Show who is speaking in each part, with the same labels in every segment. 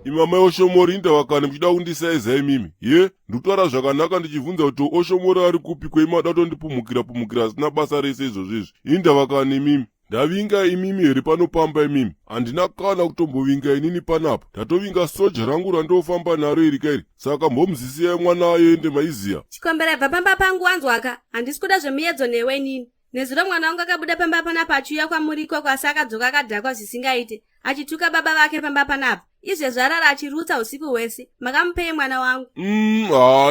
Speaker 1: imamai Oshomori indavakani muchida kundisaiza imimi. Ye, ndikutaura zvakanaka ndichibvunza kuti Oshomori ari kupi kweimada tondipumukira asina basa rese izvozvizvi. Indavakani imimi. Ndavinga imimi here panopamba imimi. Handina kana kutombovinga inini panapa. Ndatovinga soja rangu randofamba naro iri kairi. Saka mbomuzisiyai mwana aende maiziya.
Speaker 2: Chikombera bva pamba pangu wanzwaka. Handisi kuda zvemiedzo newe inini. Nezuro mwana wangu akabuda pamba panapa achiuya kwamuriko kwasi akadzoka akadhakwa zvisingaite. Achituka baba vake pamba panapa. Izvezvo arara achirutsa usiku hwese. Makamupei mwana wangu?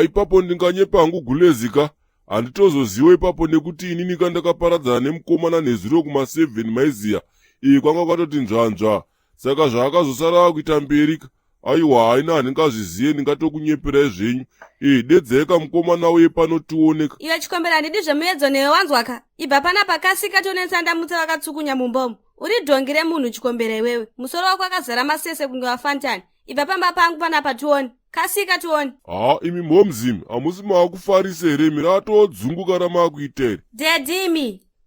Speaker 1: Ipapo ndinganyepa hangu gulezika. Handitozoziwa ipapo nekuti inini kandakaparadzana nemukomana nezuro kuma7 maiziya. Kwanga kwatoti nzvanzva. Saka zvaakazosara kuita mberika. Aiwa haina handingaziziye ndingatokunyeperai zvenyu. Dedzeka mukomana uye pano tioneka.
Speaker 2: Iwe Chikombera handidi zvemuedzo newe wanzwaka. Ibva panapa kasika tionesa ndamutsa vakatsukunya mumbomo. Uri dhongi remunhu Chikombera iwewe. Musoro wako akazara masese kunge wafantani. Ibva pamba pangu panapa tione. Kasika tione.
Speaker 1: Imi momzimi hamusi maakufarisa here miratodzunguka ramakuita here.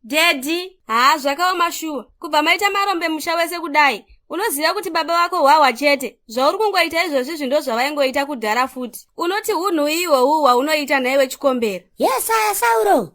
Speaker 2: Dedi. Zvakaoma shuwa. Kubva maita marombe musha wese kudai. Unoziva kuti baba vako hwahwa chete. Zvauri kungoita izvozvi ndo zvavaingoita kudhara futi. Unoti hunhu ihwohwu hwaunoita naiwe Chikombera.
Speaker 3: Yes, aya Sauro.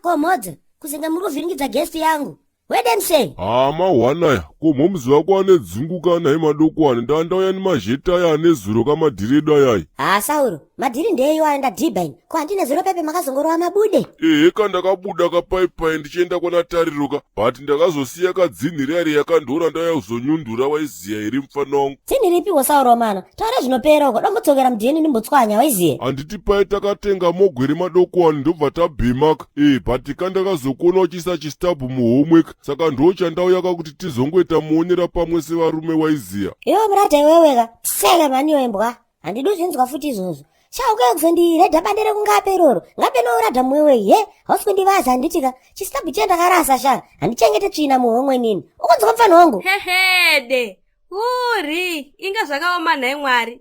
Speaker 3: Komodza. Kuzinga muri kuvhiringidza gesti yangu. Wedemse.
Speaker 1: Mahwanaya. Ko momzi wako anedzunguka naye madokwane. Ndandauya nemazheta aya ane zuro kamadhiredo ayayi.
Speaker 3: Sauro. Madhiri ndeiyo aenda Dibine. Ko handine zuro pepe makazongorowa mabude.
Speaker 1: Kandakabuda kapaipai ndichienda kwana Tariroka. But ndakazosiya kadzinhiri ari yakandora ndauya kuzonyundura waiziya here mufana wangu.
Speaker 3: Dzinhiri ipiwo Sauro mana. Taura zvinopera uko. Dombodzokera mudhini ndimbotswanya waiziya.
Speaker 1: Handiti pai takatenga mogwere madokwane ndobva tabhemaka. But kandakazokona uchisa chistabhu muhomework. Saka ndochandauya kakuti tizongoita muonera pamwe sevarume waiziya.
Speaker 3: Iwe murata iweweka. Tseka maniyo embwa. Handidi zvinzwa futi izvozvo. Chaukuya kuzondiredha bandere kungape iroro. Ngape nouradha mwewe he. Hausi kundivaza handitika. Chistabhu chandakarasa sha. Handichengete tsvina muhomwe nini. Ukunzwa mufana wangu.
Speaker 2: Hehede. Uri. Inga zvakaoma nhai Mwari.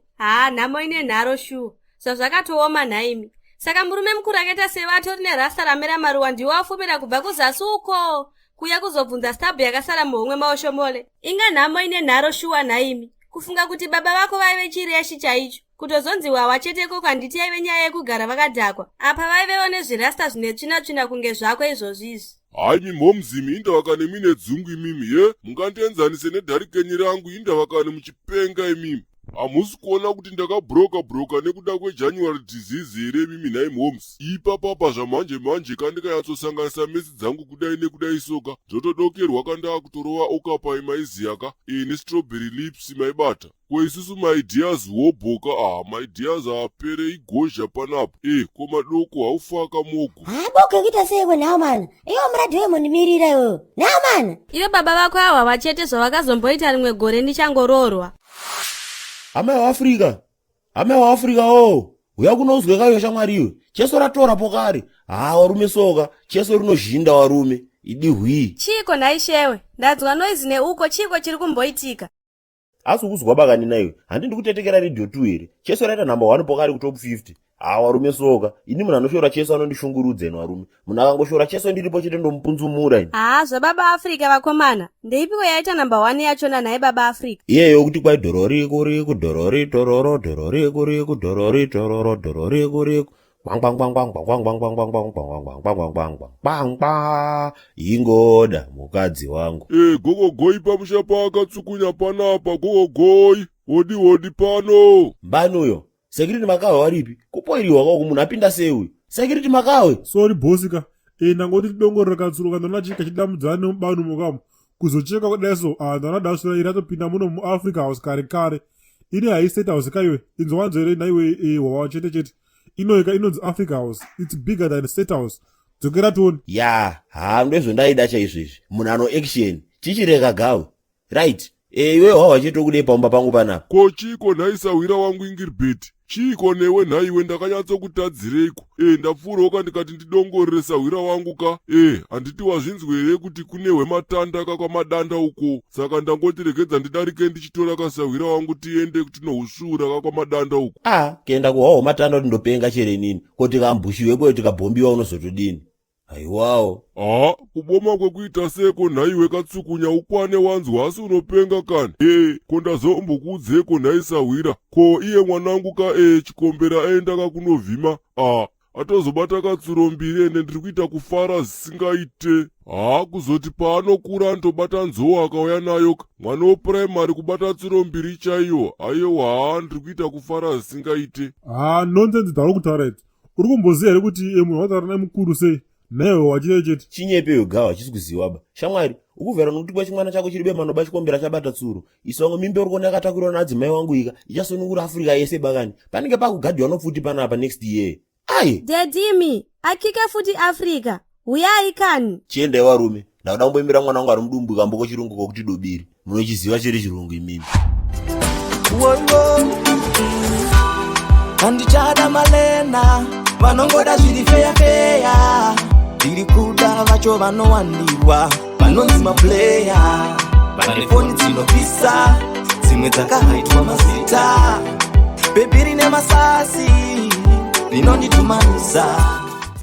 Speaker 2: Nhamo ine nharo shuwa. Zvazvakatooma nhaimi. Saka murume mukuru akaita sevatori nerasta ramera maruwa ndiwo afumira kubva kuzasi uko. Kuya kuzobvunza stabhu yakasara muhomwe maOshomole. Inga nhamo ine nharo shuwa nhaimi. Kufunga kuti baba vako vaive chireshi chaicho. Kutozonziwa hwahwa cheteko kwanditi yaive nyaya yekugara vakadhakwa. Apa vaivewo nezvirasta zvine tsvina kunge zvako izvozvizvi.
Speaker 1: Momzimi indavakani mine dzungu imimi ye. Mungandienzanise nedharikenyi rangu indavakani muchipenga imimi. Hamusi kuona kuti ndakabhuroka nekuda kweJanuary disease here mimi nhai momsi. Ipapapa zvamanje kandikanyatsosanganisa mesi dzangu kudai nekudai soka. Dzotodokerwa kandaa kutorowa okapai maiziyaka. Nestrawberry lips maibata. Ko isusu maideas hobhoka. Maideas haapere igozha panapo. Ko madoko haufaka mogo.
Speaker 3: Boka kuita seiko nhawo mana. Iwo muradhi wemundimirira iwewe. Nhawo mana.
Speaker 2: Iwe baba vako hwahwa chete zvavakazomboita rimwe gore ndichangororwa.
Speaker 4: Hama waAfrica uya kunozwe kayo shamwariwe. Cheso ratora pokari. Warume soka. Cheso rinozhinda warume. Idi hwi.
Speaker 2: Chiko naishewe. Ndadzwa noizi neuko chiko chiri kumboitika.
Speaker 4: Asi kuzwa bakani naiwe. Handi ndikutetekera radio 2 here. Cheso raita number 1 pokari ku top 50. Warume soka. Ini munhu anoshora cheso anondishungurudza ino warume. Munhu akangoshora cheso ndiripo chete ndomupunzumura ini.
Speaker 2: Zvababa Africa vakomana. Ndeipiko yaita number 1 yachona naye baba Africa.
Speaker 4: Iyeyo kuti kwai dorori kuri kudorori tororo dorori kuri kudorori tororo dorori kuri ingoda mukadzi wangu.
Speaker 1: Gogogoi pamusha pakatsukunya panapa gogogoi. Hodi pano.
Speaker 4: Mbanuyo. Security makawe waripi? Kupoiriwa kwako munhu apinda sewe. Security makawe.
Speaker 5: Sorry bosika. Ndangoti tidongorera katsuruka ndona chika chidamudzana nemubanu mukamu. Kuzocheka kudaiso ndana dasura iratopinda muno muAfrica house kare. Ine hai state house kaiwe. Inzwanzere naiwe hwahwa chete. Inoika inonzi Africa house. It's bigger than state house. Dzokera tuone.
Speaker 4: Ndezvo ndaida chaizvezvi. Munhu ano action. Chichireka gawe. Right. Iwe hwahwa chete kudai pamba pangu panapa.
Speaker 1: Ko chiko nhaisawira wangu Ingilbert. Chiko newe nhaiwe ndakanyatsokutadzireiko. Ndapfuuroka ndikati ndidongorere sawira wangu ka. Handiti wazvinzwa here kuti kune hwematanda kakwamadanda uko. Saka ndangotiregedza ndidarike ndichitora kasawira wangu tiende tinohusvura kakwamadanda uko.
Speaker 4: Kuenda kuhwaho matanda kuti ndopenga chere nini. Kuti kambushiwepo tikabhombiwa unozotodini. Aiwawo.
Speaker 1: Kuboma kwekuita seko nhaiwe katsukunya ukwane wanzwa asi unopenga kani. Ko ndazombokuudzeko nhaisahwira. Ko iye mwanangu chikombera aenda kakunovhima. Atozobata katsuro mbiri ene ndiri kuita kufara zvisingaite. Kuzoti paanokura anotobata nzou akauya nayo. Mwana wepuraimari kubata tsuro mbiri chaiyo. Aiwa ndiri kuita kufara zvisingaite.
Speaker 5: Nonsense dzari kutaura idzi. Uri kumboziva here kuti munhu wataura naye mukuru sei? Newe wachita chete.
Speaker 4: Chinyepeyo gawa chisi kuziwaba. Shamwari, ukubvera nokuti kwa chimwana chako chiribe manoba chikombera chabata tsuro. Isongo mimbe uri kuona yakatakurwa naadzimai wangu ika. Ichasunungura Afrika yese bakani. Panenge pakugadhwa futi panapa next year. Ai!
Speaker 2: Dadimi, akika futi Afrika. Uyai kani?
Speaker 4: Chienda varume. Ndakuda kumboimbira mwana wangu ari mudumbu kamboko chirungu kokuti dobiri. Munochiziva chiri chirungu imimi.
Speaker 6: Andichada malena vanongoda zviri feya ndiri kuda vacho vanowandirwa vanonzi maplaya vane foni dzinopisa dzimwe dzakahaitwa mazita bebi rine masasi rinonditumanisa